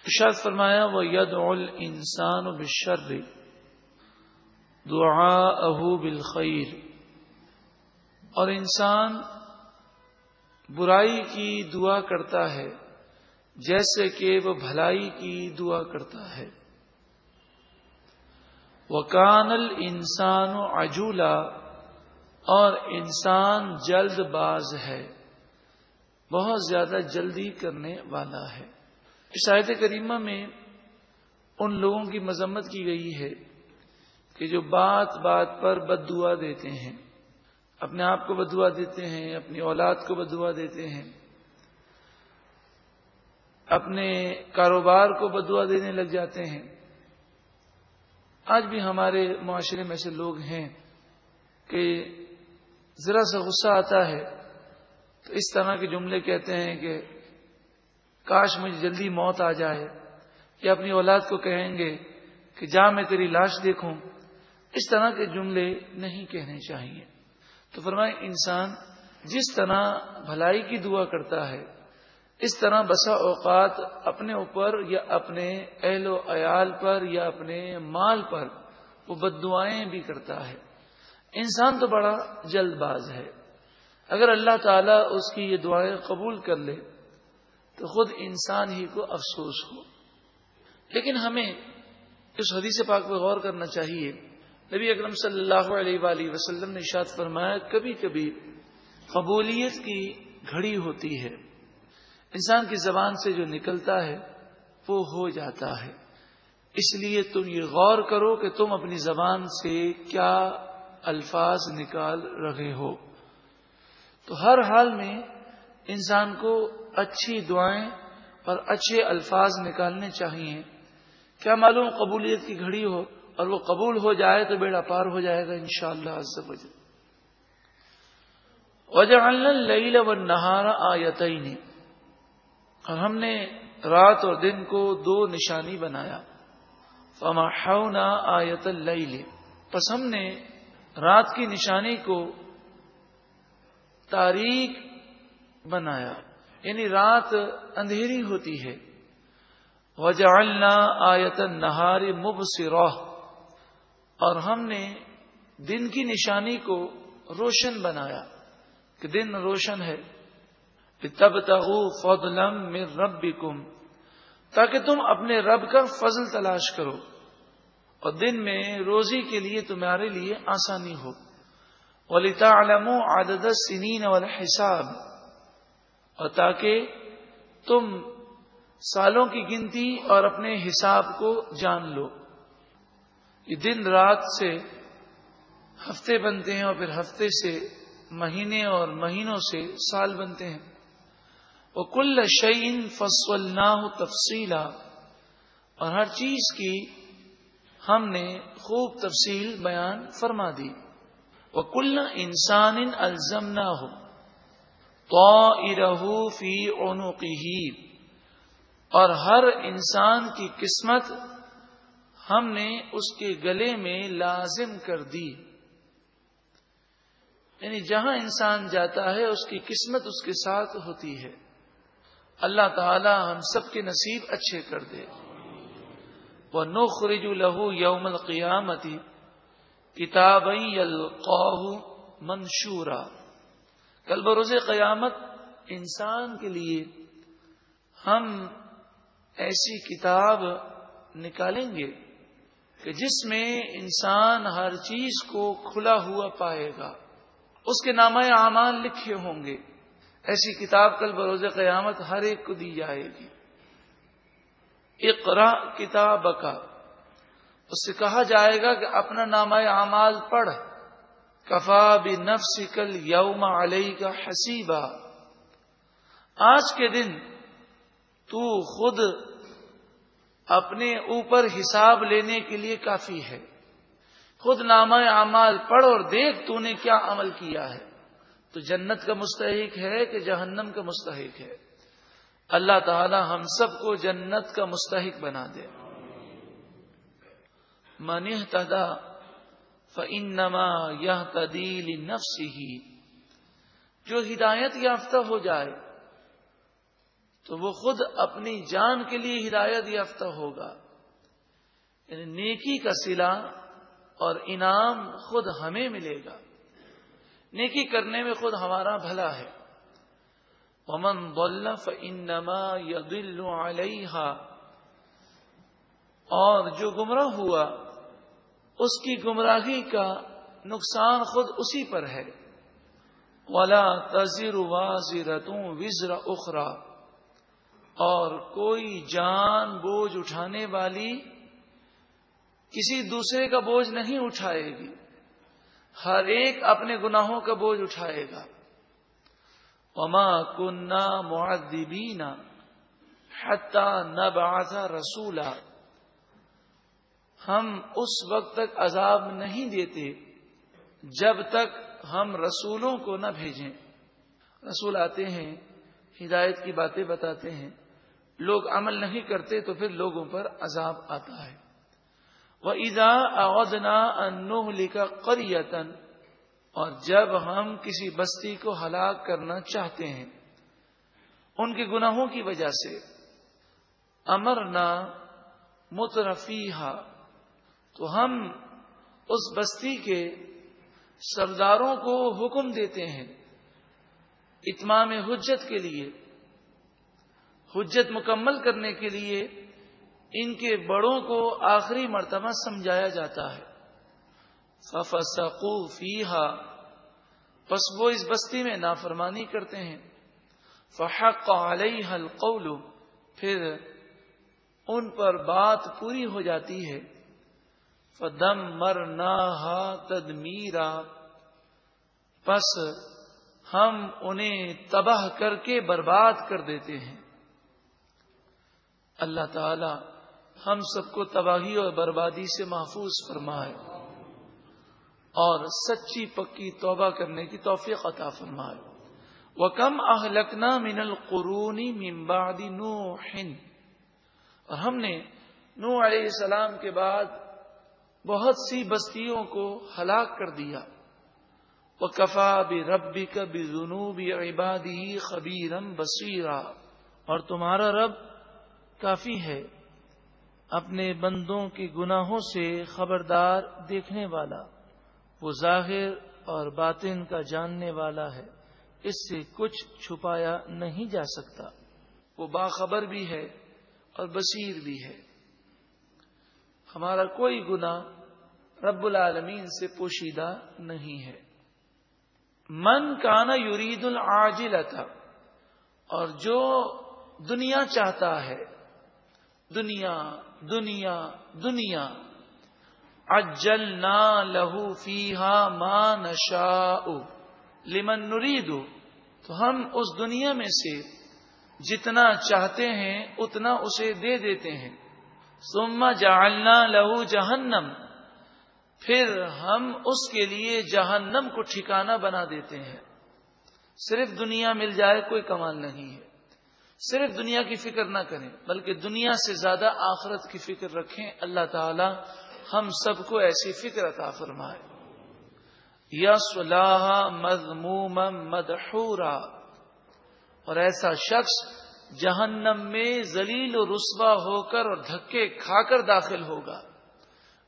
ارشاد فرمایا وَيَدْعُ الْإِنسَانُ بِالشَّرِّ دُعَاءَهُ بِالْخَيْرِ، اور انسان برائی کی دعا کرتا ہے جیسے کہ وہ بھلائی کی دعا کرتا ہے۔ وَكَانَ الْإِنسَانُ عَجُولًا، اور انسان جلد باز ہے، بہت زیادہ جلدی کرنے والا ہے۔ اس آیت کریمہ میں ان لوگوں کی مذمت کی گئی ہے کہ جو بات بات پر بد دعا دیتے ہیں، اپنے آپ کو بد دعا دیتے ہیں، اپنی اولاد کو بد دعا دیتے ہیں، اپنے کاروبار کو بد دعا دینے لگ جاتے ہیں۔ آج بھی ہمارے معاشرے میں ایسے لوگ ہیں کہ ذرا سا غصہ آتا ہے تو اس طرح کے جملے کہتے ہیں کہ کاش مجھے جلدی موت آ جائے، یا اپنی اولاد کو کہیں گے کہ جا میں تیری لاش دیکھوں۔ اس طرح کے جملے نہیں کہنے چاہیے۔ تو فرمائے انسان جس طرح بھلائی کی دعا کرتا ہے اس طرح بسا اوقات اپنے اوپر یا اپنے اہل و عیال پر یا اپنے مال پر وہ بد دعائیں بھی کرتا ہے۔ انسان تو بڑا جلد باز ہے، اگر اللہ تعالیٰ اس کی یہ دعائیں قبول کر لے تو خود انسان ہی کو افسوس ہو۔ لیکن ہمیں اس حدیث پاک پہ غور کرنا چاہیے۔ نبی اکرم صلی اللہ علیہ وآلہ وسلم نے ارشاد فرمایا کبھی کبھی قبولیت کی گھڑی ہوتی ہے، انسان کی زبان سے جو نکلتا ہے وہ ہو جاتا ہے، اس لیے تم یہ غور کرو کہ تم اپنی زبان سے کیا الفاظ نکال رہے ہو۔ تو ہر حال میں انسان کو اچھی دعائیں اور اچھے الفاظ نکالنے چاہیے، کیا معلوم قبولیت کی گھڑی ہو اور وہ قبول ہو جائے تو بیڑا پار ہو جائے گا انشاءاللہ عز و جل۔ وَجَعَلْنَا اللَّيْلَ وَالنَّهَارَ آیَتَيْنِ، اور ہم نے رات اور دن کو دو نشانی بنایا۔ فَمَحَوْنَا آیَةَ اللَّيْلِ، پس ہم نے رات کی نشانی کو تاریک بنایا، یعنی رات اندھیری ہوتی ہے۔ وَجَعَلْنَا آیَةَ النَّهَارِ مُبْصِرَةً، اور ہم نے دن کی نشانی کو روشن بنایا کہ دن روشن ہے۔ لِتَبْتَغُوا فَضْلًا مِّن رَبِّكُمْ، تاکہ تم اپنے رب کا فضل تلاش کرو اور دن میں روزی کے لیے تمہارے لیے آسانی ہو۔ وَلِتَعْلَمُوا عَدَدَ السِّنِينَ وَالْحِسَابَ، اور تاکہ تم سالوں کی گنتی اور اپنے حساب کو جان لو۔ یہ دن رات سے ہفتے بنتے ہیں اور پھر ہفتے سے مہینے اور مہینوں سے سال بنتے ہیں۔ وَكُلَّ شَيْءٍ فَصَّلْنَاهُ تَفْصِيلًا، اور ہر چیز کی ہم نے خوب تفصیل بیان فرما دی۔ وَكُلَّ إِنسَانٍ أَلْزَمْنَاهُ طَائِرَهُ فِي عُنُقِهِ، اور ہر انسان کی قسمت ہم نے اس کے گلے میں لازم کر دی، یعنی جہاں انسان جاتا ہے اس کی قسمت اس کے ساتھ ہوتی ہے۔ اللہ تعالی ہم سب کے نصیب اچھے کر دے۔ وَنُخْرِجُ لَهُ يَوْمَ الْقِيَامَةِ كِتَابًا يَلْقَاهُ مَنشُورًا، کل بروز قیامت انسان کے لیے ہم ایسی کتاب نکالیں گے کہ جس میں انسان ہر چیز کو کھلا ہوا پائے گا، اس کے نامہ اعمال لکھے ہوں گے۔ ایسی کتاب کل بروز قیامت ہر ایک کو دی جائے گی۔ اقرا کتابک، اس سے کہا جائے گا کہ اپنا نامہ اعمال پڑھ۔ کفا بنفسک الیوم علیک حسیبا، آج کے دن تو خود اپنے اوپر حساب لینے کے لیے کافی ہے۔ خود نامہ اعمال پڑھ اور دیکھ تو نے کیا عمل کیا ہے، تو جنت کا مستحق ہے کہ جہنم کا مستحق ہے۔ اللہ تعالی ہم سب کو جنت کا مستحق بنا دے۔ من اہتدی فانما یہتدی لنفسہ، جو ہدایت یافتہ ہو جائے تو وہ خود اپنی جان کے لیے ہدایت یافتہ ہوگا. یعنی نیکی کا صلہ اور انعام خود ہمیں ملے گا. نیکی کرنے میں خود ہمارا بھلا ہے. وَمَنْ ضَلَّ فَإِنَّمَا يَضِلُّ عَلَيْهَا، اور جو گمراہ ہوا اس کی گمراہی کا نقصان خود اسی پر ہے. وَلَا تَزِرُ وَازِرَةٌ وِزْرَ أُخْرَى، اور کوئی جان بوجھ اٹھانے والی کسی دوسرے کا بوجھ نہیں اٹھائے گی. ہر ایک اپنے گناہوں کا بوجھ اٹھائے گا. وَمَا كُنَّا مُعَذِّبِينَ حَتَّى نَبْعَثَ رَسُولًا، ہم اس وقت تک عذاب نہیں دیتے جب تک ہم رسولوں کو نہ بھیجیں. رسول آتے ہیں، ہدایت کی باتیں بتاتے ہیں، لوگ عمل نہیں کرتے تو پھر لوگوں پر عذاب آتا ہے. وَإِذَا أَرَدْنَا أَن نُهْلِكَ قَرْيَةً، اور جب ہم کسی بستی کو ہلاک کرنا چاہتے ہیں ان کے گناہوں کی وجہ سے، امرنا مترفیہا، تو ہم اس بستی کے سرداروں کو حکم دیتے ہیں اتمام حجت کے لیے، حجت مکمل کرنے کے لیے ان کے بڑوں کو آخری مرتبہ سمجھایا جاتا ہے. فَفَسَقُوا فِيهَا، پس وہ اس بستی میں نافرمانی کرتے ہیں. فَحَقَّ عَلَيْهَا الْقَوْلُ، پھر ان پر بات پوری ہو جاتی ہے. فَدَمَّرْنَاهَا تَدْمِيرًا، پس ہم انہیں تباہ کر کے برباد کر دیتے ہیں. اللہ تعالی ہم سب کو تباہی اور بربادی سے محفوظ فرمائے اور سچی پکی توبہ کرنے کی توفیق عطا فرمائے. وَكَمْ أَهْلَكْنَا مِنَ الْقُرُونِ مِنْ بَعْدِ نُوحٍ، اور ہم نے نوح علیہ السلام کے بعد بہت سی بستیوں کو ہلاک کر دیا. وَكَفَى بِرَبِّكَ بِذُنُوبِ عِبَادِهِ خَبِيرًا بَصِيرًا، اور تمہارا رب کافی ہے اپنے بندوں کے گناہوں سے خبردار دیکھنے والا. وہ ظاہر اور باطن کا جاننے والا ہے، اس سے کچھ چھپایا نہیں جا سکتا. وہ باخبر بھی ہے اور بصیر بھی ہے. ہمارا کوئی گناہ رب العالمین سے پوشیدہ نہیں ہے. من کان یرید العاجلۃ، اور جو دنیا چاہتا ہے، دنیا دنیا دنیا، عجلنا لہ فیہا ما نشاء لمن نرید، تو ہم اس دنیا میں سے جتنا چاہتے ہیں اتنا اسے دے دیتے ہیں. ثم جعلنا لہ جہنم، پھر ہم اس کے لیے جہنم کو ٹھکانہ بنا دیتے ہیں. صرف دنیا مل جائے کوئی کمال نہیں ہے. صرف دنیا کی فکر نہ کریں بلکہ دنیا سے زیادہ آخرت کی فکر رکھیں. اللہ تعالی ہم سب کو ایسی فکر عطا فرمائے. یصلاھا مذموما مدحورا، اور ایسا شخص جہنم میں ذلیل و رسوا ہو کر اور دھکے کھا کر داخل ہوگا.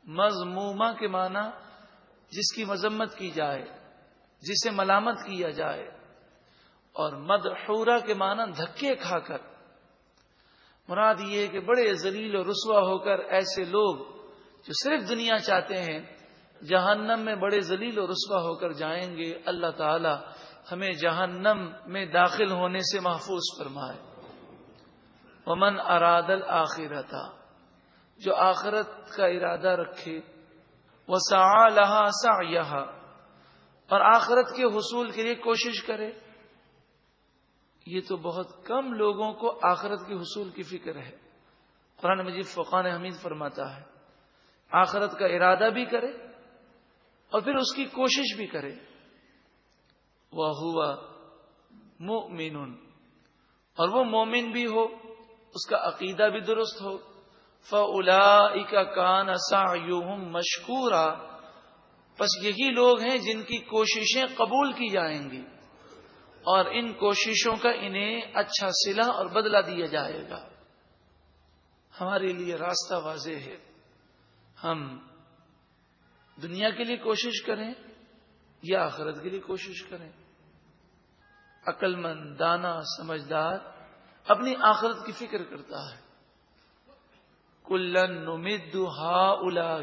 مذموما کے معنی جس کی مذمت کی جائے، جسے ملامت کیا جائے، اور مدحورا کے معنی دھکے کھا کر. مراد یہ کہ بڑے ذلیل و رسوا ہو کر ایسے لوگ جو صرف دنیا چاہتے ہیں جہنم میں بڑے ذلیل و رسوا ہو کر جائیں گے. اللہ تعالی ہمیں جہنم میں داخل ہونے سے محفوظ فرمائے. ومن اراد الآخرۃ، جو آخرت کا ارادہ رکھے، وسعى لها سعيها، اور آخرت کے حصول کے لیے کوشش کرے. یہ تو بہت کم لوگوں کو آخرت کے حصول کی فکر ہے. قرآن مجید فرقان حمید فرماتا ہے آخرت کا ارادہ بھی کرے اور پھر اس کی کوشش بھی کرے. وَهُوَ مُؤْمِنٌ، اور وہ مومن بھی ہو، اس کا عقیدہ بھی درست ہو. فَأُولَئِكَ كَانَ سَعْيُهُمْ مَشْكُورًا، پس یہی لوگ ہیں جن کی کوششیں قبول کی جائیں گی اور ان کوششوں کا انہیں اچھا صلہ اور بدلہ دیا جائے گا۔ ہمارے لیے راستہ واضح ہے، ہم دنیا کے لیے کوشش کریں یا آخرت کے لیے کوشش کریں۔ عقل مند، دانا، سمجھدار اپنی آخرت کی فکر کرتا ہے۔ کلن نمد ہؤلاء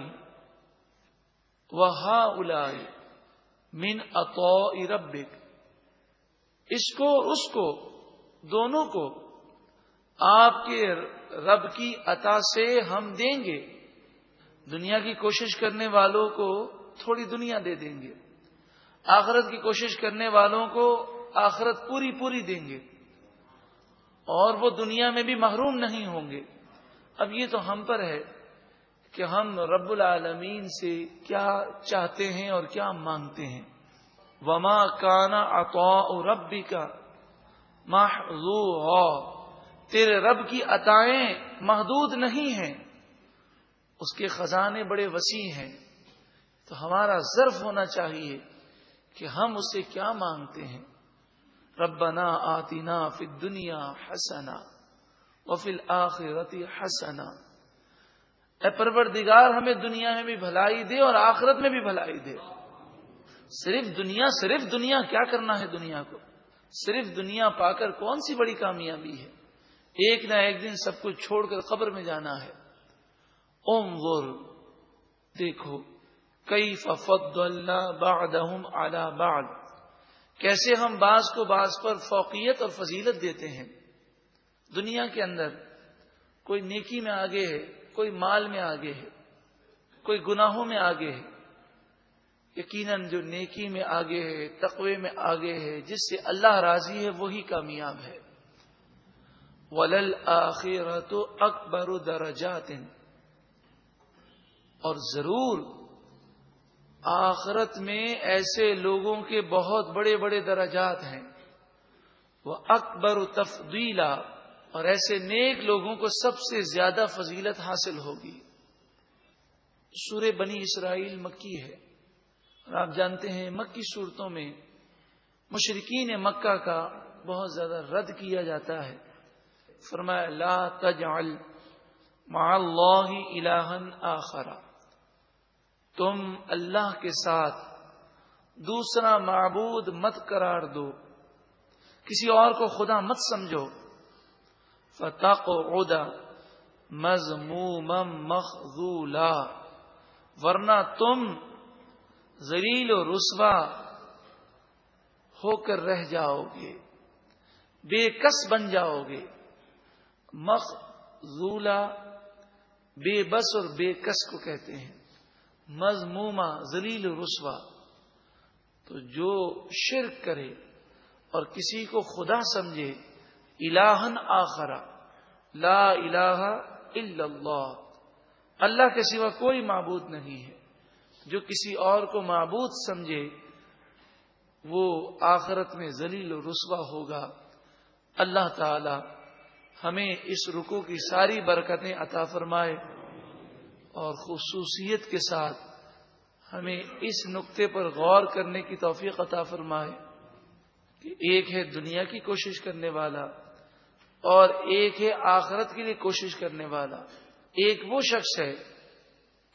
وہؤلاء من عطاء ربک، اس کو اس کو، دونوں کو آپ کے رب کی عطا سے ہم دیں گے۔ دنیا کی کوشش کرنے والوں کو تھوڑی دنیا دے دیں گے، آخرت کی کوشش کرنے والوں کو آخرت پوری پوری دیں گے، اور وہ دنیا میں بھی محروم نہیں ہوں گے۔ اب یہ تو ہم پر ہے کہ ہم رب العالمین سے کیا چاہتے ہیں اور کیا مانگتے ہیں۔ وما کان عطاء ربک محظورا، تیرے رب کی عطائیں محدود نہیں ہیں، اس کے خزانے بڑے وسیع ہیں۔ تو ہمارا ظرف ہونا چاہیے کہ ہم اسے کیا مانگتے ہیں۔ ربنا آتنا فی الدنیا حسنہ وفی الآخرۃ حسنہ، اے پروردگار ہمیں دنیا میں بھی بھلائی دے اور آخرت میں بھی بھلائی دے۔ صرف دنیا کیا کرنا ہے؟ دنیا کو صرف دنیا پا کر کون سی بڑی کامیابی ہے؟ ایک نہ ایک دن سب کچھ چھوڑ کر قبر میں جانا ہے۔ انظر، دیکھو، کیف فضلنا بعضهم علی بعض، کیسے ہم بعض کو بعض پر فوقیت اور فضیلت دیتے ہیں۔ دنیا کے اندر کوئی نیکی میں آگے ہے، کوئی مال میں آگے ہے، کوئی گناہوں میں آگے ہے۔ یقیناً جو نیکی میں آگے ہے، تقوی میں آگے ہے، جس سے اللہ راضی ہے، وہی کامیاب ہے۔ وَلَلْآخِرَةُ أَكْبَرُ دَرَجَاتٍ، اور ضرور آخرت میں ایسے لوگوں کے بہت بڑے بڑے درجات ہیں۔ وَأَكْبَرُ تَفْضِيلًا، اور ایسے نیک لوگوں کو سب سے زیادہ فضیلت حاصل ہوگی۔ سورہ بنی اسرائیل مکی ہے، اور آپ جانتے ہیں مکی صورتوں میں مشرکین مکہ کا بہت زیادہ رد کیا جاتا ہے۔ فرمایا لا تجعل مع اللہ الہا آخر، تم اللہ کے ساتھ دوسرا معبود مت قرار دو، کسی اور کو خدا مت سمجھو۔ فتقعد مذموما مخذولا، ورنہ تم ذلیل و رسوا ہو کر رہ جاؤ گے، بے کس بن جاؤ گے۔ مخذولا بے بس اور بے کس کو کہتے ہیں، مذموما ذلیل و رسوا۔ تو جو شرک کرے اور کسی کو خدا سمجھے، الہن آخر، لا الہ الا اللہ، اللہ کے سوا کوئی معبود نہیں ہے، جو کسی اور کو معبود سمجھے وہ آخرت میں ذلیل و رسوا ہوگا۔ اللہ تعالی ہمیں اس رکوع کی ساری برکتیں عطا فرمائے، اور خصوصیت کے ساتھ ہمیں اس نقطے پر غور کرنے کی توفیق عطا فرمائے کہ ایک ہے دنیا کی کوشش کرنے والا اور ایک ہے آخرت کے لیے کوشش کرنے والا۔ ایک وہ شخص ہے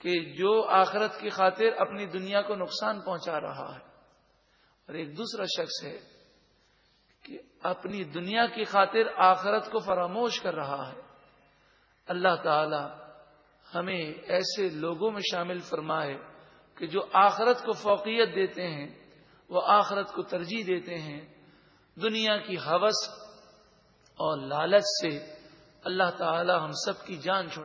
کہ جو آخرت کی خاطر اپنی دنیا کو نقصان پہنچا رہا ہے، اور ایک دوسرا شخص ہے کہ اپنی دنیا کی خاطر آخرت کو فراموش کر رہا ہے۔ اللہ تعالی ہمیں ایسے لوگوں میں شامل فرمائے کہ جو آخرت کو فوقیت دیتے ہیں، وہ آخرت کو ترجیح دیتے ہیں، دنیا کی ہوس اور لالچ سے اللہ تعالی ہم سب کی جان چھوڑ